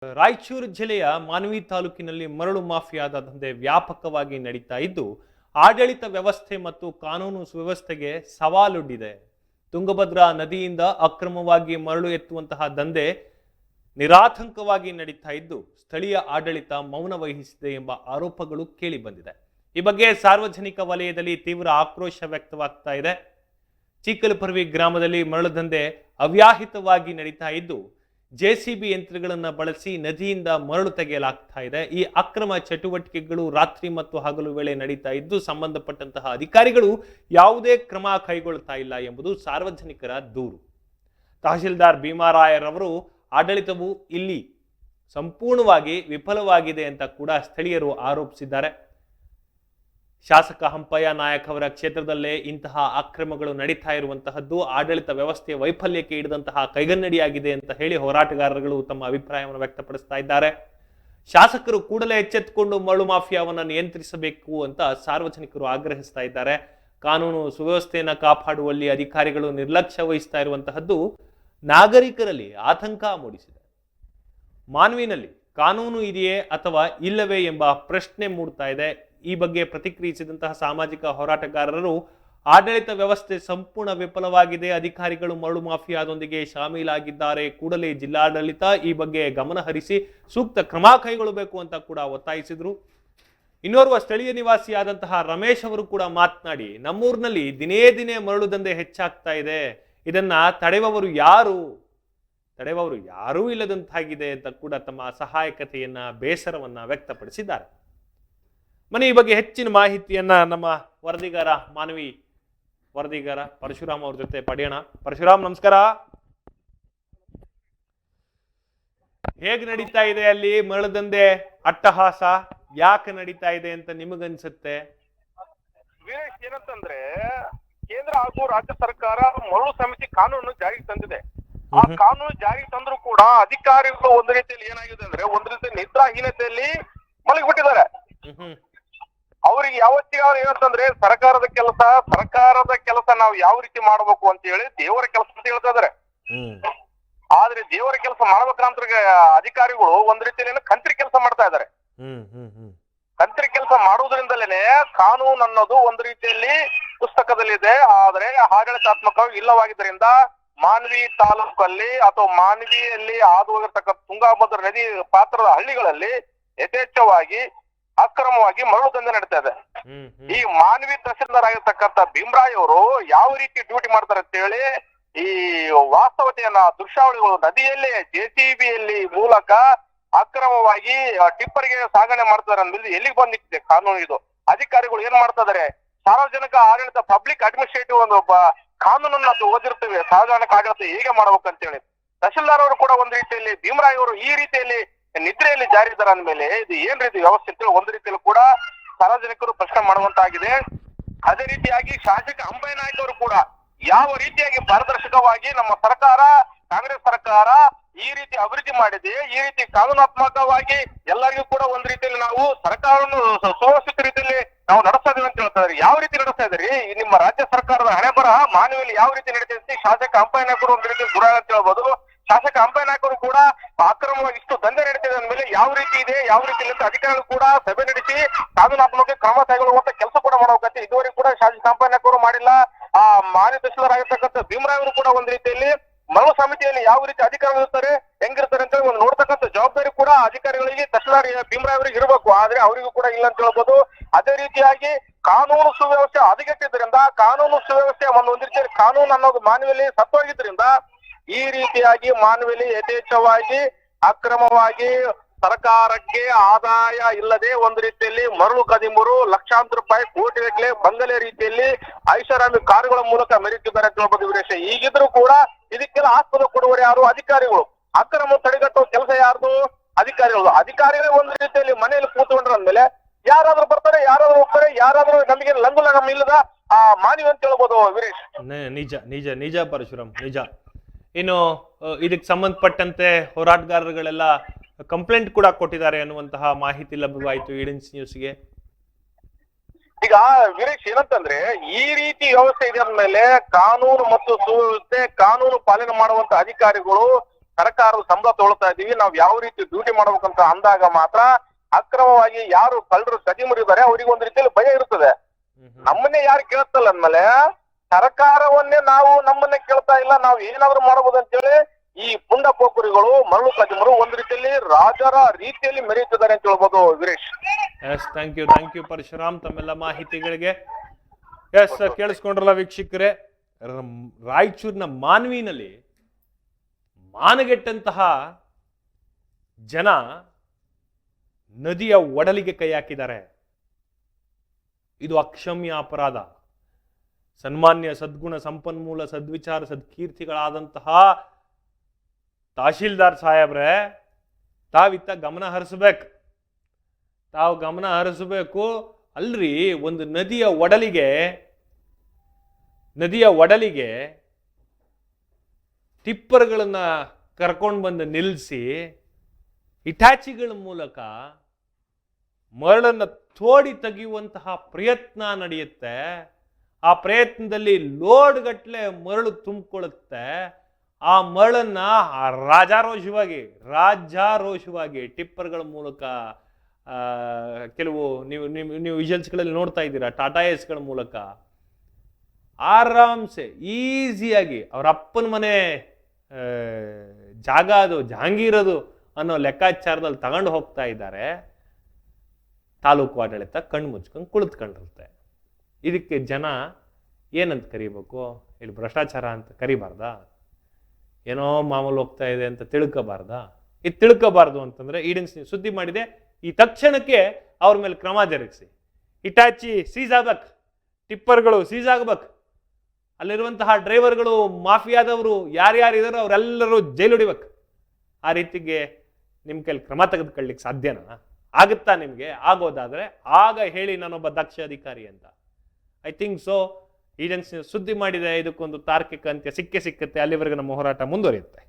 ರಾಯಚೂರು ಜಿಲ್ಲೆಯ ಮಾನ್ವಿ ತಾಲೂಕಿನಲ್ಲಿ ಮರಳು ಮಾಫಿಯಾದ ದಂಧೆ ವ್ಯಾಪಕವಾಗಿ ನಡೀತಾ ಇದ್ದು ಆಡಳಿತ ವ್ಯವಸ್ಥೆ ಮತ್ತು ಕಾನೂನು ಸುವ್ಯವಸ್ಥೆಗೆ ಸವಾಲೊಡ್ಡಿದೆ. ತುಂಗಭದ್ರಾ ನದಿಯಿಂದ ಅಕ್ರಮವಾಗಿ ಮರಳು ಎತ್ತುವಂತಹ ದಂಧೆ ನಿರಾತಂಕವಾಗಿ ನಡೀತಾ ಇದ್ದು ಸ್ಥಳೀಯ ಆಡಳಿತ ಮೌನ ವಹಿಸಿದೆ ಎಂಬ ಆರೋಪಗಳು ಕೇಳಿ ಬಂದಿದೆ. ಈ ಬಗ್ಗೆ ಸಾರ್ವಜನಿಕ ವಲಯದಲ್ಲಿ ತೀವ್ರ ಆಕ್ರೋಶ ವ್ಯಕ್ತವಾಗ್ತಾ ಇದೆ. ಚಿಕ್ಕಲಪರ್ವಿ ಗ್ರಾಮದಲ್ಲಿ ಮರಳು ದಂಧೆ ಅವ್ಯಾಹಿತವಾಗಿ ನಡೀತಾ ಇದ್ದು ಜೆಸಿಬಿ ಯಂತ್ರಗಳನ್ನು ಬಳಸಿ ನದಿಯಿಂದ ಮರಳು ತೆಗೆಯಲಾಗ್ತಾ ಇದೆ. ಈ ಅಕ್ರಮ ಚಟುವಟಿಕೆಗಳು ರಾತ್ರಿ ಮತ್ತು ಹಗಲು ವೇಳೆ ನಡೀತಾ ಇದ್ದು ಸಂಬಂಧಪಟ್ಟಂತಹ ಅಧಿಕಾರಿಗಳು ಯಾವುದೇ ಕ್ರಮ ಕೈಗೊಳ್ತಾ ಇಲ್ಲ ಎಂಬುದು ಸಾರ್ವಜನಿಕರ ದೂರು. ತಹಶೀಲ್ದಾರ್ ಭೀಮಾರಾಯರವರು ಆಡಳಿತವು ಇಲ್ಲಿ ಸಂಪೂರ್ಣವಾಗಿ ವಿಫಲವಾಗಿದೆ ಅಂತ ಕೂಡ ಸ್ಥಳೀಯರು ಆರೋಪಿಸಿದ್ದಾರೆ. ಶಾಸಕ ಹಂಪಯ್ಯ ನಾಯಕ್ ಅವರ ಕ್ಷೇತ್ರದಲ್ಲೇ ಇಂತಹ ಅಕ್ರಮಗಳು ನಡೀತಾ ಇರುವಂತಹದ್ದು ಆಡಳಿತ ವ್ಯವಸ್ಥೆಯ ವೈಫಲ್ಯಕ್ಕೆ ಹಿಡಿದಂತಹ ಕೈಗನ್ನಡಿಯಾಗಿದೆ ಅಂತ ಹೇಳಿ ಹೋರಾಟಗಾರರು ತಮ್ಮ ಅಭಿಪ್ರಾಯವನ್ನು ವ್ಯಕ್ತಪಡಿಸ್ತಾ ಇದ್ದಾರೆ. ಶಾಸಕರು ಕೂಡಲೇ ಎಚ್ಚೆತ್ತುಕೊಂಡು ಮರಳು ಮಾಫಿಯಾವನ್ನು ನಿಯಂತ್ರಿಸಬೇಕು ಅಂತ ಸಾರ್ವಜನಿಕರು ಆಗ್ರಹಿಸ್ತಾ ಇದ್ದಾರೆ. ಕಾನೂನು ಸುವ್ಯವಸ್ಥೆಯನ್ನು ಕಾಪಾಡುವಲ್ಲಿ ಅಧಿಕಾರಿಗಳು ನಿರ್ಲಕ್ಷ್ಯ ವಹಿಸ್ತಾ ಇರುವಂತಹದ್ದು ನಾಗರಿಕರಲ್ಲಿ ಆತಂಕ ಮೂಡಿಸಿದೆ. ಮಾನ್ವಿನಲ್ಲಿ ಕಾನೂನು ಇದೆಯೇ ಅಥವಾ ಇಲ್ಲವೇ ಎಂಬ ಪ್ರಶ್ನೆ ಮೂಡ್ತಾ ಇದೆ. ಈ ಬಗ್ಗೆ ಪ್ರತಿಕ್ರಿಯಿಸಿದಂತಹ ಸಾಮಾಜಿಕ ಹೋರಾಟಗಾರರು ಆಡಳಿತ ವ್ಯವಸ್ಥೆ ಸಂಪೂರ್ಣ ವಿಫಲವಾಗಿದೆ, ಅಧಿಕಾರಿಗಳು ಮರಳು ಮಾಫಿಯಾದೊಂದಿಗೆ ಶಾಮೀಲಾಗಿದ್ದಾರೆ, ಕೂಡಲೇ ಜಿಲ್ಲಾಡಳಿತ ಈ ಬಗ್ಗೆ ಗಮನ ಹರಿಸಿ ಸೂಕ್ತ ಕ್ರಮ ಕೈಗೊಳ್ಳಬೇಕು ಅಂತ ಕೂಡ ಒತ್ತಾಯಿಸಿದ್ರು. ಇನ್ನೋರ್ವ ಸ್ಥಳೀಯ ನಿವಾಸಿಯಾದಂತಹ ರಮೇಶ್ ಅವರು ಕೂಡ ಮಾತನಾಡಿ, ನಮ್ಮೂರಿನಲ್ಲಿ ದಿನೇ ದಿನೇ ಮರಳು ದಂಧೆ ಹೆಚ್ಚಾಗ್ತಾ ಇದೆ, ಇದನ್ನ ತಡೆಯುವವರು ಯಾರೂ ಇಲ್ಲದಂತಾಗಿದೆ ಅಂತ ಕೂಡ ತಮ್ಮ ಅಸಹಾಯಕತೆಯನ್ನ ಬೇಸರವನ್ನ ವ್ಯಕ್ತಪಡಿಸಿದ್ದಾರೆ. ಮನೆ ಈ ಬಗ್ಗೆ ಹೆಚ್ಚಿನ ಮಾಹಿತಿಯನ್ನ ನಮ್ಮ ಮಾನವಿ ವರದಿಗಾರ ಪರಶುರಾಮ್ ಅವ್ರ ಜೊತೆ ಪಡೆಯೋಣ. ಪರಶುರಾಮ್, ನಮಸ್ಕಾರ. ಹೇಗ್ ನಡೀತಾ ಇದೆ ಅಲ್ಲಿ ಮರಳು ದಂಧೆ ಅಟ್ಟಹಾಸ? ಯಾಕೆ ನಡೀತಾ ಇದೆ ಅಂತ ನಿಮಗನ್ಸುತ್ತೆ? ವೀರೇಶ್, ಏನಂತಂದ್ರೆ ಕೇಂದ್ರ ಹಾಗೂ ರಾಜ್ಯ ಸರ್ಕಾರ ಮರಳು ಸಮಿತಿ ಕಾನೂನು ಜಾರಿಗೆ ತಂದಿದೆ. ಆ ಕಾನೂನು ಜಾರಿಗೆ ತಂದ್ರು ಕೂಡ ಅಧಿಕಾರಿಗಳು ಒಂದು ರೀತಿಯಲ್ಲಿ ಏನಾಗಿದೆ ಅಂದ್ರೆ ಒಂದು ರೀತಿ ನಿದ್ರಾಹೀನತೆಯಲ್ಲಿ ಮಲಗಿಬಿಟ್ಟಿದ್ದಾರೆ. ಅವ್ರಿಗೆ ಯಾವತ್ತಿಗೆ ಅವ್ರು ಏನಂತಂದ್ರೆ ಸರ್ಕಾರದ ಕೆಲಸ ನಾವು ಯಾವ ರೀತಿ ಮಾಡ್ಬೇಕು ಅಂತ ಹೇಳಿ ದೇವರ ಕೆಲಸ ಅಂತ ಹೇಳ್ತಾ ಇದಾರೆ. ಆದ್ರೆ ದೇವರ ಕೆಲಸ ಮಾಡ್ಬೇಕಂತ ಅಧಿಕಾರಿಗಳು ಒಂದ್ ರೀತಿಯಲ್ಲಿ ಕಂತ್ರಿ ಕೆಲಸ ಮಾಡ್ತಾ ಇದಾರೆ. ಕಂತ್ರಿ ಕೆಲಸ ಮಾಡುವುದರಿಂದಲೇ ಕಾನೂನು ಅನ್ನೋದು ಒಂದು ರೀತಿಯಲ್ಲಿ ಪುಸ್ತಕದಲ್ಲಿದೆ, ಆದ್ರೆ ಆಡಳಿತಾತ್ಮಕವಾಗಿ ಇಲ್ಲವಾಗಿದ್ದರಿಂದ ಮಾನ್ವಿ ತಾಲೂಕಲ್ಲಿ ಅಥವಾ ಮಾನ್ವಿಯಲ್ಲಿ ಹಾದು ಹೋಗಿರ್ತಕ್ಕಂಥ ತುಂಗಭದ್ರಾ ನದಿ ಪಾತ್ರದ ಹಳ್ಳಿಗಳಲ್ಲಿ ಯಥೇಚ್ಛವಾಗಿ ಅಕ್ರಮವಾಗಿ ಮರಳು ದಂಧೆ ನಡೀತಾ ಇದೆ. ಈ ಮಾನ್ವಿ ತಹಸೀಲ್ದಾರ್ ಆಗಿರ್ತಕ್ಕಂಥ ಭೀಮರಾಯ್ ಅವರು ಯಾವ ರೀತಿ ಡ್ಯೂಟಿ ಮಾಡ್ತಾರೆ ಅಂತ ಹೇಳಿ ಈ ವಾಸ್ತವತೆಯನ್ನ ದೃಶ್ಯಾವಳಿಗಳು ನದಿಯಲ್ಲಿ ಜೆಸಿಬಿಯಲ್ಲಿ ಮೂಲಕ ಅಕ್ರಮವಾಗಿ ಟಿಪ್ಪರ್ಗೆ ಸಾಗಣೆ ಮಾಡ್ತಾರೆ ಅಂದ್ಮೇಲೆ ಎಲ್ಲಿಗೆ ಬಂದ್ ನಿಂತಿದೆ ಕಾನೂನು? ಇದು ಅಧಿಕಾರಿಗಳು ಏನ್ ಮಾಡ್ತಾ ಇದಾರೆ? ಸಾರ್ವಜನಿಕ ಆಡಳಿತ ಪಬ್ಲಿಕ್ ಅಡ್ಮಿನಿಸ್ಟ್ರೇಟಿವ್ ಒಂದು ಕಾನೂನನ್ನ ಓದಿರ್ತೇವೆ, ಸಾರ್ವಜನಿಕ ಆಡಳಿತ ಹೇಗೆ ಮಾಡ್ಬೇಕಂತ ಹೇಳಿ ತಹಶೀಲ್ದಾರ್ ಅವರು ಕೂಡ ಒಂದ್ ರೀತಿಯಲ್ಲಿ ಭೀಮರಾಯ್ ಅವರು ಈ ರೀತಿಯಲ್ಲಿ ನಿದ್ರೆಯಲ್ಲಿ ಜಾರಿ ಇದ್ದಾರೆ ಅಂದ್ಮೇಲೆ ಇದು ಏನ್ ರೀತಿ ವ್ಯವಸ್ಥೆ ಅಂತ ಒಂದು ರೀತಿಯಲ್ಲಿ ಕೂಡ ಸಾರ್ವಜನಿಕರು ಪ್ರಶ್ನೆ ಮಾಡುವಂತಾಗಿದೆ. ಅದೇ ರೀತಿಯಾಗಿ ಶಾಸಕ ಹಂಪಯ್ಯ ನಾಯಕ್ ಅವರು ಕೂಡ ಯಾವ ರೀತಿಯಾಗಿ ಪಾರದರ್ಶಕವಾಗಿ ನಮ್ಮ ಸರ್ಕಾರ ಕಾಂಗ್ರೆಸ್ ಸರ್ಕಾರ ಈ ರೀತಿ ಅಭಿವೃದ್ಧಿ ಮಾಡಿದೆ, ಈ ರೀತಿ ಕಾನೂನಾತ್ಮಕವಾಗಿ ಎಲ್ಲರಿಗೂ ಕೂಡ ಒಂದ್ ರೀತಿಯಲ್ಲಿ ನಾವು ಸರ್ಕಾರವನ್ನು ಸುವ್ಯವಸ್ಥಿತ ರೀತಿಯಲ್ಲಿ ನಾವು ನಡೆಸ್ತಾ ಇದೀವಿ ಅಂತ ಹೇಳ್ತಾ ಇದ್ರಿ. ಯಾವ ರೀತಿ ನಡೆಸ್ತಾ ಇದ್ರಿ? ನಿಮ್ಮ ರಾಜ್ಯ ಸರ್ಕಾರದ ಹಣೆ ಬರಹ ಮಾನವಿಯಲ್ಲಿ ಯಾವ ರೀತಿ ನಡೀತೈತಿ? ಶಾಸಕ ಹಂಪಯ್ಯ ನಾಯಕರು ಒಂದ್ ರೀತಿ ದೂರ ಅಂತ ಹೇಳ್ಬೋದು. ಶಾಸಕ ಹಂಪಯ್ಯ ನಾಯಕರು ಕೂಡ ಅಕ್ರಮವಾಗಿ ಇಷ್ಟು ದಂಧೆ ನಡೀತಿದೆ ಅಂದ್ಮೇಲೆ ಯಾವ ರೀತಿ ಇದೆ, ಯಾವ ರೀತಿ ಇಲ್ಲ ಅಧಿಕಾರಿಗಳು ಕೂಡ ಸಭೆ ನಡೆಸಿ ಕಾನೂನಾತ್ಮಕ ಕ್ರಮ ಕೈಗೊಳ್ಳುವಂತ ಕೆಲಸ ಕೂಡ ಮಾಡಬೇಕಂತೆ ಇದುವರೆಗೂ ಕೂಡ ಶಾಸಕ ಹಂಪಯ್ಯ ನಾಯಕರು ಮಾಡಿಲ್ಲ. ಆ ಮಾನ್ಯ ತಹಶೀಲ್ದಾರ್ ಆಗಿರ್ತಕ್ಕಂಥ ಭೀಮರಾಯ್ ಅವರು ಕೂಡ ಒಂದ್ ರೀತಿಯಲ್ಲಿ ಮರಳು ಸಮಿತಿಯಲ್ಲಿ ಯಾವ ರೀತಿ ಅಧಿಕಾರಿಗಳು ಇರ್ತಾರೆ, ಹೆಂಗಿರ್ತಾರೆ ಅಂತ ಒಂದು ನೋಡ್ತಕ್ಕಂಥ ಜವಾಬ್ದಾರಿ ಕೂಡ ಅಧಿಕಾರಿಗಳಿಗೆ ತಹಶೀಲ್ದಾರ್ ಭೀಮರಾಯ್ ಅವರಿಗೆ ಇರಬೇಕು, ಆದ್ರೆ ಅವರಿಗೂ ಕೂಡ ಇಲ್ಲ ಅಂತ ಹೇಳ್ಬೋದು. ಅದೇ ರೀತಿಯಾಗಿ ಕಾನೂನು ಸುವ್ಯವಸ್ಥೆ ಹದಗೆಟ್ಟಿದ್ರಿಂದ ಕಾನೂನು ಸುವ್ಯವಸ್ಥೆ ಒಂದ್ ರೀತಿಯಲ್ಲಿ ಕಾನೂನು ಅನ್ನೋದು ಮಾನವಿಯಲ್ಲಿ ಸತ್ತೋಗಿದ್ರಿಂದ ಈ ರೀತಿಯಾಗಿ ಮಾನವಿಯಲ್ಲಿ ಯಥೇಚ್ಛವಾಗಿ ಅಕ್ರಮವಾಗಿ ಸರ್ಕಾರಕ್ಕೆ ಆದಾಯ ಇಲ್ಲದೆ ಒಂದು ರೀತಿಯಲ್ಲಿ ಮರಳು ಕದಿಮರು ಲಕ್ಷಾಂತರ ರೂಪಾಯಿ ಕೋಟಿಗಟ್ಟಲೆ ಬಂಗಲೆ ರೀತಿಯಲ್ಲಿ ಐಷಾರಾಮಿ ಕಾರುಗಳ ಮೂಲಕ ಮೆರೀತಿದ್ದಾರೆ ಅಂತ ಹೇಳ್ಬೋದು ವೀರೇಶ. ಈಗಿದ್ರು ಕೂಡ ಇದಕ್ಕೆಲ್ಲ ಆಸ್ಪದ ಕೊಡುವರು ಯಾರು? ಅಧಿಕಾರಿಗಳು. ಅಕ್ರಮ ತಡೆಗಟ್ಟುವ ಕೆಲಸ ಯಾರ್ದು? ಅಧಿಕಾರಿಗಳು. ಅಧಿಕಾರಿಗಳೇ ಒಂದು ರೀತಿಯಲ್ಲಿ ಮನೆಯಲ್ಲಿ ಕೂತ್ಕೊಂಡ್ರ ಅಂದ್ಮೇಲೆ ಯಾರಾದ್ರೂ ಬರ್ತಾರೆ, ಯಾರಾದ್ರೂ ಹೋಗ್ತಾರೆ, ಯಾರಾದ್ರೂ ನಮಗೆ ಲಂಗುಲಗಮ್ ಇಲ್ಲದ ಆ ಮಾನವಿ ಅಂತ ಹೇಳ್ಬೋದು ವೀರೇಶ್. ನಿಜ ನಿಜ ನಿಜ ಪರಶುರಾಮ್, ನಿಜ. ಇನ್ನು ಇದಕ್ಕೆ ಸಂಬಂಧಪಟ್ಟಂತೆ ಹೋರಾಟಗಾರರುಗಳೆಲ್ಲ ಕಂಪ್ಲೇಂಟ್ ಕೂಡ ಕೊಟ್ಟಿದ್ದಾರೆ ಅನ್ನುವಂತಹ ಮಾಹಿತಿ ಲಭ್ಯವಾಯಿತು ಈಡೆನ್ಸ್ ನ್ಯೂಸ್ಗೆ. ಈಗ ವೀರೇಶ್, ಏನಂತಂದ್ರೆ ಈ ರೀತಿ ವ್ಯವಸ್ಥೆ ಇದೆ ಅಂದ್ಮೇಲೆ ಕಾನೂನು ಮತ್ತು ಸುವ್ಯವಸ್ಥೆ ಕಾನೂನು ಪಾಲನೆ ಮಾಡುವಂತ ಅಧಿಕಾರಿಗಳು ಸರ್ಕಾರದ ಸಂಬಳ ತಗೊಳ್ತಾ ಇದೀವಿ, ನಾವ್ ಯಾವ ರೀತಿ ಡ್ಯೂಟಿ ಮಾಡ್ಬೇಕಂತ ಅಂದಾಗ ಮಾತ್ರ ಅಕ್ರಮವಾಗಿ ಯಾರು ಕಳ್ಳರು ಗದಿ ಮುರಿದಾರೆ ಅವ್ರಿಗೆ ಒಂದ್ ರೀತಿಯಲ್ಲಿ ಭಯ ಇರ್ತದೆ. ನಮ್ಮನ್ನೇ ಯಾರು ಕೇಳ್ತಲ್ಲ ಅಂದ್ಮೇಲೆ ಸರ್ಕಾರವನ್ನೇ ನಾವು ನಮ್ಮನ್ನೇ ಕೇಳ್ತಾ ಇಲ್ಲ, ನಾವ್ ಏನಾದ್ರು ಮಾಡಬಹುದು ಅಂತೇಳಿ ಈ ಪುಂಡ ಪೋಖರಿಗಳು ಮರಳು ಕದಿಮರು ಒಂದ್ ರೀತಿಯಲ್ಲಿ ರಾಜರ ರೀತಿಯಲ್ಲಿ ಮೆರೆಯುತ್ತಿದ್ದಾರೆ ಅಂತ ಹೇಳ್ಬೋದು Veeresh. Yes, thank you Parashuram ತಮ್ಮೆಲ್ಲ ಮಾಹಿತಿಗಳಿಗೆ. ಎಸ್, ಕೇಳಿಸ್ಕೊಂಡ್ರಲ್ಲ ವೀಕ್ಷಕರೇ, ರಾಯಚೂರಿನ ಮಾನ್ವಿನಲ್ಲಿ ಮಾನಗೆಟ್ಟಂತಹ ಜನ ನದಿಯ ಒಡಲಿಗೆ ಕೈ ಹಾಕಿದ್ದಾರೆ. ಇದು ಅಕ್ಷಮ್ಯ ಅಪರಾಧ. ಸನ್ಮಾನ್ಯ ಸದ್ಗುಣ ಸಂಪನ್ಮೂಲ ಸದ್ವಿಚಾರ ಸದ್ಕೀರ್ತಿಗಳಾದಂತಹ ತಹಶೀಲ್ದಾರ್ ಸಾಹೇಬ್ರೆ, ತಾವಿತ್ತ ಗಮನ ಹರಿಸಬೇಕು. ಅಲ್ರಿ, ಒಂದು ನದಿಯ ಒಡಲಿಗೆ ಟಿಪ್ಪರ್ಗಳನ್ನ ಕರ್ಕೊಂಡು ಬಂದು ನಿಲ್ಲಿಸಿ ಇಟಾಚಿಗಳ ಮೂಲಕ ಮರಳನ್ನು ತೋಡಿ ತೆಗೆಯುವಂತಹ ಪ್ರಯತ್ನ ನಡೆಯುತ್ತೆ. ಆ ಪ್ರಯತ್ನದಲ್ಲಿ ಲೋಡ್ ಗಟ್ಟಲೆ ಮರಳು ತುಂಬಿಕೊಳ್ಳುತ್ತೆ. ಆ ಮರಳನ್ನ ರಾಜಾರೋಷವಾಗಿ ಟಿಪ್ಪರ್ಗಳ ಮೂಲಕ ಕೆಲವು ನೀವು ವಿಜುವಲ್ಸ್ಗಳಲ್ಲಿ ನೋಡ್ತಾ ಇದ್ದೀರಾ, ಟಾಟಾ ಏಸ್ಗಳ ಮೂಲಕ ಆರಾಮ್ಸೆ ಈಸಿಯಾಗಿ ಅವ್ರ ಅಪ್ಪನ ಮನೆ ಜಾಗ ಅದು ಜಹಾಂಗೀರದು ಅನ್ನೋ ಲೆಕ್ಕಾಚಾರದಲ್ಲಿ ತಗೊಂಡು ಹೋಗ್ತಾ ಇದ್ದಾರೆ. ತಾಲೂಕು ಆಡಳಿತ ಕಣ್ಣು ಮುಚ್ಕೊಂಡು ಕುಳಿತುಕೊಂಡಿರುತ್ತೆ. ಇದಕ್ಕೆ ಜನ ಏನಂತ ಕರಿಬೇಕು? ಇಲ್ಲಿ ಭ್ರಷ್ಟಾಚಾರ ಅಂತ ಕರಿಬಾರ್ದಾ? ಏನೋ ಮಾಮೂಲು ಹೋಗ್ತಾ ಇದೆ ಅಂತ ತಿಳ್ಕೋಬಾರ್ದಾ? ಇದು ತಿಳ್ಕೋಬಾರ್ದು ಅಂತಂದ್ರೆ ಈಡೆನ್ಸ್ ನೀವು ಸುದ್ದಿ ಮಾಡಿದೆ, ಈ ತಕ್ಷಣಕ್ಕೆ ಅವ್ರ ಮೇಲೆ ಕ್ರಮ ಜರುಗಿಸಿ. ಇಟಾಚಿ ಸೀಸ್ ಆಗ್ಬೇಕು, ಟಿಪ್ಪರ್ಗಳು ಸೀಸ್ ಆಗ್ಬೇಕು, ಅಲ್ಲಿರುವಂತಹ ಡ್ರೈವರ್ಗಳು, ಮಾಫಿಯಾದವರು ಯಾರ್ಯಾರಿದಾರೋ ಅವರೆಲ್ಲರೂ ಜೈಲು ಹೊಡಿಬೇಕು. ಆ ರೀತಿಗೆ ನಿಮ್ಮ ಕೈಲಿ ಕ್ರಮ ತೆಗೆದುಕೊಳ್ಳಿಕ್ಕೆ ಸಾಧ್ಯನಾ? ಆಗುತ್ತಾ ನಿಮಗೆ? ಆಗೋದಾದ್ರೆ ಆಗ ಹೇಳಿ ನಾನೊಬ್ಬ ದಕ್ಷ ಅಧಿಕಾರಿ ಅಂತ. I think so. ಈಡೆನ್ಸ್ ಸುದ್ದಿ ಮಾಡಿದೆ, ಇದಕ್ಕೊಂದು ತಾರ್ಕಿಕ ಅಂತ್ಯ ಸಿಕ್ಕುತ್ತೆ. ಅಲ್ಲಿವರೆಗೂ ನಮ್ಮ ಹೋರಾಟ ಮುಂದುವರಿಯುತ್ತೆ.